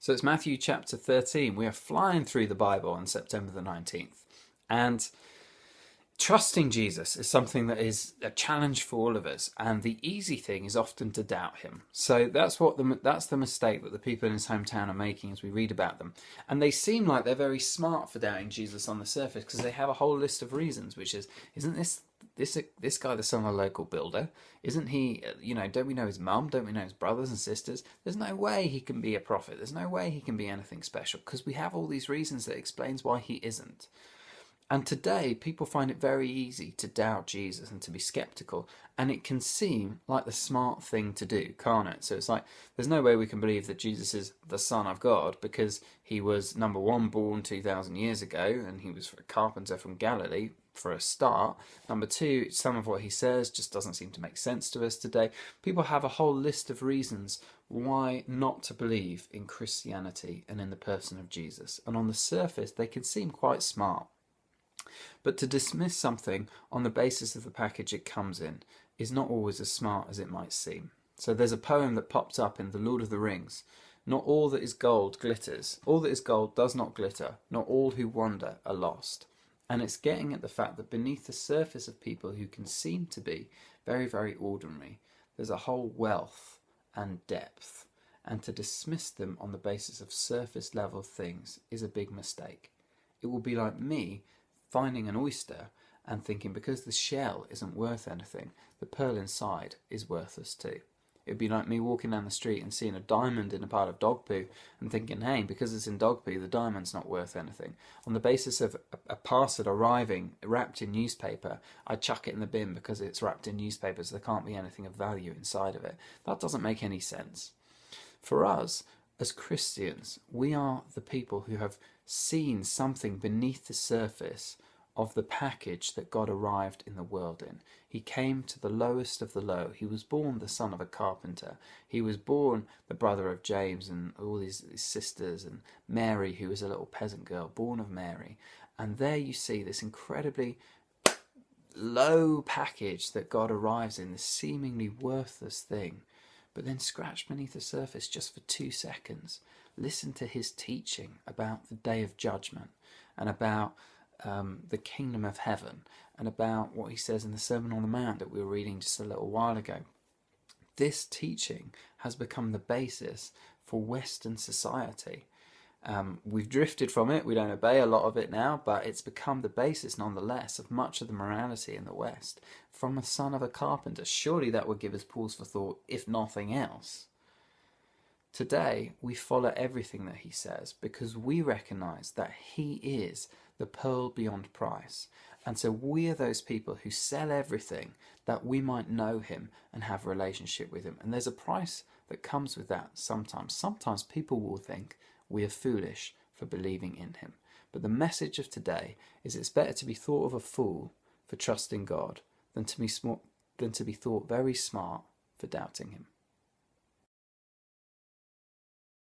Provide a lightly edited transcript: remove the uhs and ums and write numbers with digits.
So it's Matthew chapter 13. We are flying through the Bible on September the 19th. And trusting Jesus is something that is a challenge for all of us. And the easy thing is often to doubt him. So that's the mistake that the people in his hometown are making as we read about them. And they seem like they're very smart for doubting Jesus on the surface because they have a whole list of reasons, which is, isn't this guy the son of a local builder? Isn't he, don't we know his mum? Don't we know his brothers and sisters? There's no way he can be a prophet. There's no way he can be anything special because we have all these reasons that explains why he isn't. And today, people find it very easy to doubt Jesus and to be skeptical. And it can seem like the smart thing to do, can't it? So it's like, there's no way we can believe that Jesus is the Son of God because he was, number one, born 2,000 years ago, and he was a carpenter from Galilee, for a start. Number two, some of what he says just doesn't seem to make sense to us today. People have a whole list of reasons why not to believe in Christianity and in the person of Jesus. And on the surface, they can seem quite smart. But to dismiss something on the basis of the package it comes in is not always as smart as it might seem. So there's a poem that popped up in The Lord of the Rings. Not all that is gold glitters. All that is gold does not glitter. Not all who wander are lost. And it's getting at the fact that beneath the surface of people who can seem to be very, very ordinary, there's a whole wealth and depth. And to dismiss them on the basis of surface level things is a big mistake. It will be like me finding an oyster and thinking because the shell isn't worth anything, the pearl inside is worthless too. It'd be like me walking down the street and seeing a diamond in a pile of dog poo and thinking, hey, because it's in dog poo, the diamond's not worth anything. On the basis of a parcel arriving wrapped in newspaper, I chuck it in the bin because it's wrapped in newspaper, so there can't be anything of value inside of it. That doesn't make any sense. For us, as Christians, we are the people who have seen something beneath the surface of the package that God arrived in the world in. He came to the lowest of the low. He was born the son of a carpenter. He was born the brother of James and all these sisters, and Mary, who was a little peasant girl, born of Mary. And there you see this incredibly low package that God arrives in, this seemingly worthless thing. But then scratch beneath the surface just for 2 seconds. Listen to his teaching about the day of judgment and about the kingdom of heaven and about what he says in the Sermon on the Mount that we were reading just a little while ago. This teaching has become the basis for Western society. We've drifted from it, we don't obey a lot of it now, but it's become the basis nonetheless of much of the morality in the West. From a son of a carpenter, surely that would give us pause for thought, if nothing else. Today, we follow everything that he says because we recognise that he is the pearl beyond price. And so we are those people who sell everything that we might know him and have a relationship with him. And there's a price that comes with that sometimes. Sometimes people will think we are foolish for believing in him. But the message of today is it's better to be thought of a fool for trusting God than to be thought very smart for doubting him.